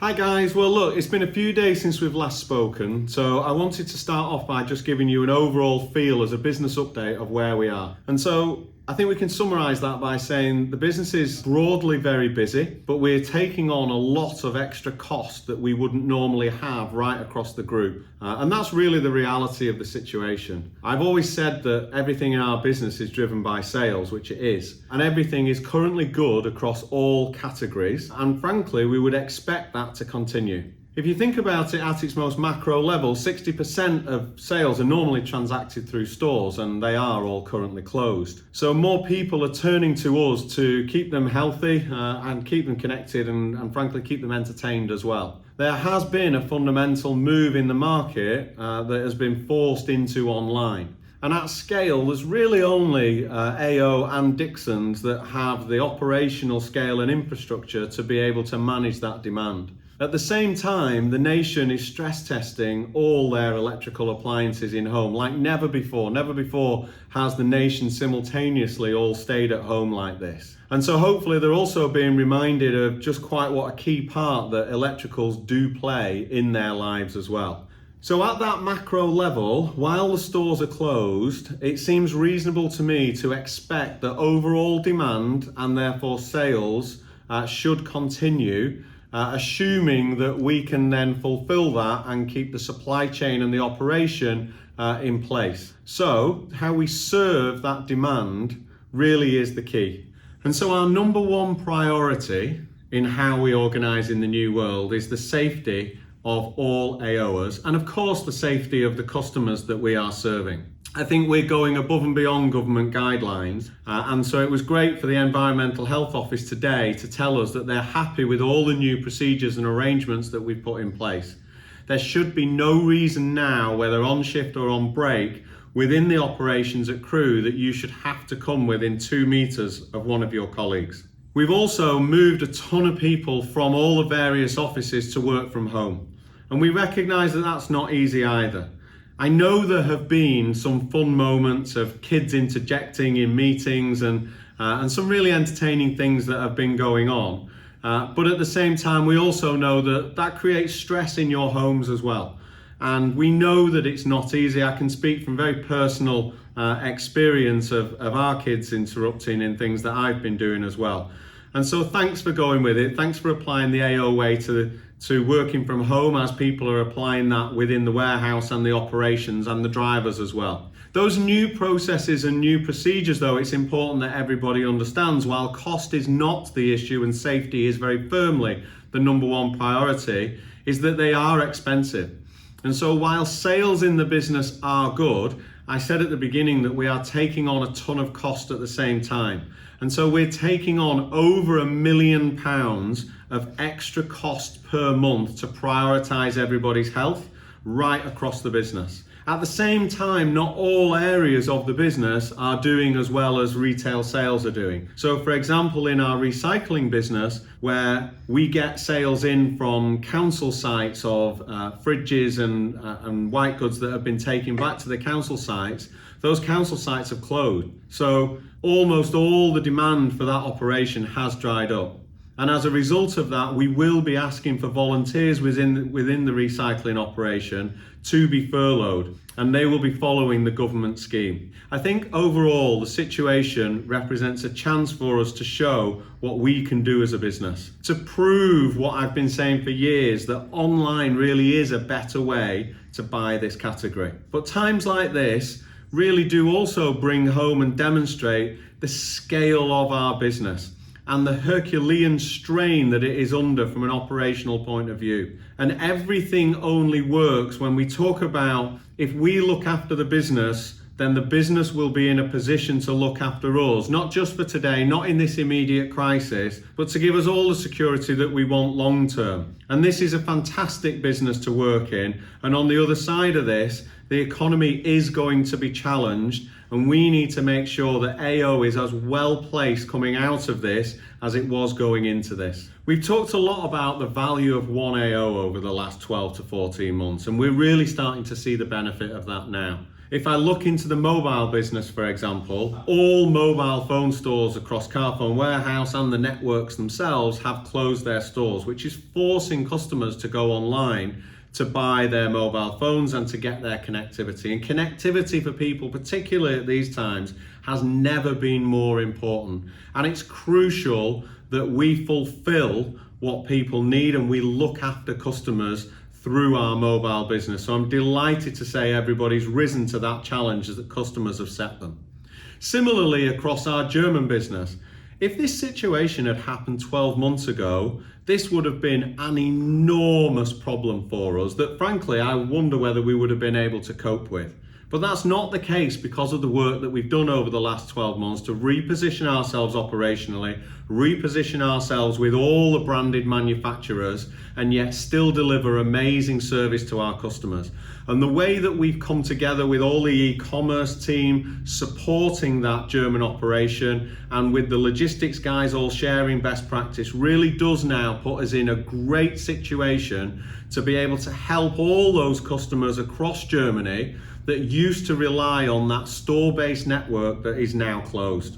Hi guys, well look, it's been a few days since we've last spoken, so I wanted to start off by just giving you an overall feel as a business update of where we are. And so I think we can summarise that by saying the business is broadly very busy, but we're taking on a lot of extra cost that we wouldn't normally have right across the group. And that's really the reality of the situation. I've always said that everything in our business is driven by sales, which it is. And everything is currently good across all categories. And frankly, we would expect that to continue. If you think about it at its most macro level, 60% of sales are normally transacted through stores, and they are all currently closed. So more people are turning to us to keep them healthy and keep them connected and frankly keep them entertained as well. There has been a fundamental move in the market that has been forced into online. And at scale, there's really only AO and Dixons that have the operational scale and infrastructure to be able to manage that demand. At the same time, the nation is stress testing all their electrical appliances in home like never before. Never before has the nation simultaneously all stayed at home like this. And so hopefully they're also being reminded of just quite what a key part that electricals do play in their lives as well. So at that macro level, while the stores are closed, it seems reasonable to me to expect that overall demand and therefore sales should continue, assuming that we can then fulfill that and keep the supply chain and the operation in place. So how we serve that demand really is the key. And so our number one priority in how we organise in the new world is the safety of all AOers, and of course the safety of the customers that we are serving. I think we're going above and beyond government guidelines, and so it was great for the Environmental Health Office today to tell us that they're happy with all the new procedures and arrangements that we've put in place. There should be no reason now, whether on shift or on break, within the operations at Crewe that you should have to come within 2 meters of one of your colleagues. We've also moved a ton of people from all the various offices to work from home. And we recognise that that's not easy either. I know there have been some fun moments of kids interjecting in meetings and some really entertaining things that have been going on. But at the same time, we also know that that creates stress in your homes as well. And we know that it's not easy. I can speak from very personal experience of our kids interrupting in things that I've been doing as well. And so thanks for going with it. Thanks for applying the AO way to working from home as people are applying that within the warehouse and the operations and the drivers as well. Those new processes and new procedures, though, it's important that everybody understands, while cost is not the issue and safety is very firmly the number one priority, is that they are expensive. And so while sales in the business are good, I said at the beginning that we are taking on a ton of cost at the same time. And so we're taking on over £1 million of extra cost per month to prioritise everybody's health right across the business. At the same time, not all areas of the business are doing as well as retail sales are doing. So for example, in our recycling business, where we get sales in from council sites of fridges and white goods that have been taken back to the council sites, those council sites have closed. So almost all the demand for that operation has dried up. And as a result of that, we will be asking for volunteers within the recycling operation to be furloughed, and they will be following the government scheme. I think overall, the situation represents a chance for us to show what we can do as a business, to prove what I've been saying for years, that online really is a better way to buy this category. But times like this really do also bring home and demonstrate the scale of our business and the Herculean strain that it is under from an operational point of view. And everything only works when we talk about, if we look after the business, then the business will be in a position to look after us, not just for today, not in this immediate crisis, but to give us all the security that we want long term. And this is a fantastic business to work in. And on the other side of this, the economy is going to be challenged, and we need to make sure that AO is as well placed coming out of this as it was going into this. We've talked a lot about the value of one AO over the last 12 to 14 months, and we're really starting to see the benefit of that now. If I look into the mobile business, for example, all mobile phone stores across Carphone Warehouse and the networks themselves have closed their stores, which is forcing customers to go online to buy their mobile phones and to get their connectivity. And connectivity for people, particularly at these times, has never been more important. And it's crucial that we fulfill what people need and we look after customers through our mobile business. So I'm delighted to say everybody's risen to that challenge that customers have set them. Similarly, across our German business, if this situation had happened 12 months ago, this would have been an enormous problem for us that frankly, I wonder whether we would have been able to cope with. But that's not the case because of the work that we've done over the last 12 months to reposition ourselves operationally, reposition ourselves with all the branded manufacturers, and yet still deliver amazing service to our customers. And the way that we've come together with all the e-commerce team supporting that German operation and with the logistics guys all sharing best practice really does now put us in a great situation to be able to help all those customers across Germany that used to rely on that store-based network that is now closed.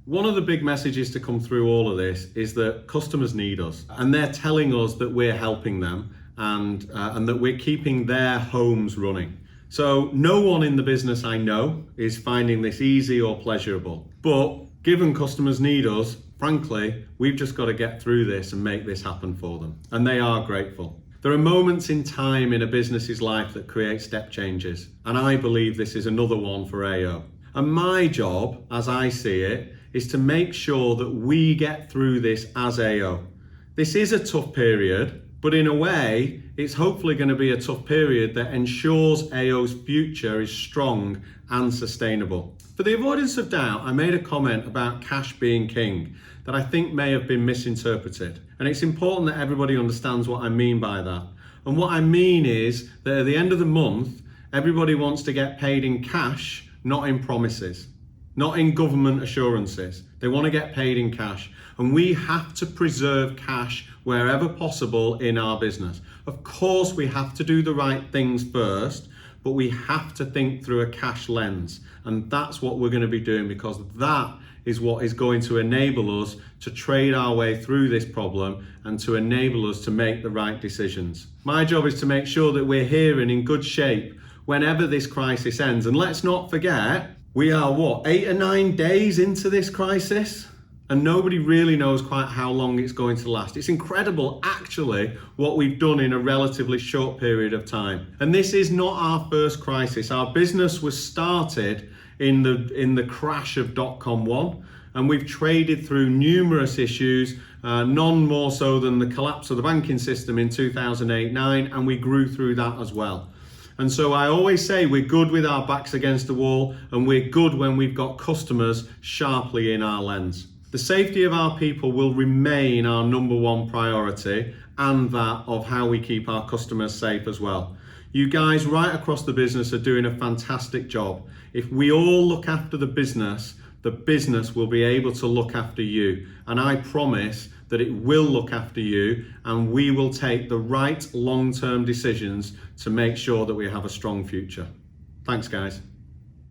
One of the big messages to come through all of this is that customers need us and they're telling us that we're helping them and that we're keeping their homes running. So no one in the business I know is finding this easy or pleasurable, but given customers need us, frankly, we've just got to get through this and make this happen for them. And they are grateful. There are moments in time in a business's life that create step changes, and I believe this is another one for AO. And my job, as I see it, is to make sure that we get through this as AO. This is a tough period, but in a way, it's hopefully going to be a tough period that ensures AO's future is strong and sustainable. For the avoidance of doubt, I made a comment about cash being king that I think may have been misinterpreted. And it's important that everybody understands what I mean by that. And what I mean is that at the end of the month, everybody wants to get paid in cash, not in promises, not in government assurances. They want to get paid in cash. And we have to preserve cash wherever possible in our business. Of course, we have to do the right things first, but we have to think through a cash lens. And that's what we're going to be doing, because that is what is going to enable us to trade our way through this problem and to enable us to make the right decisions. My job is to make sure that we're here and in good shape whenever this crisis ends. And let's not forget, we are 8 or 9 days into this crisis? And nobody really knows quite how long it's going to last. It's incredible, actually, what we've done in a relatively short period of time. And this is not our first crisis. Our business was started in the crash of .com 1, and we've traded through numerous issues, none more so than the collapse of the banking system in 2008-9, and we grew through that as well. And so I always say we're good with our backs against the wall, and we're good when we've got customers sharply in our lens. The safety of our people will remain our number one priority, and that of how we keep our customers safe as well. You guys right across the business are doing a fantastic job. If we all look after the business will be able to look after you. And I promise that it will look after you, and we will take the right long-term decisions to make sure that we have a strong future. Thanks, guys.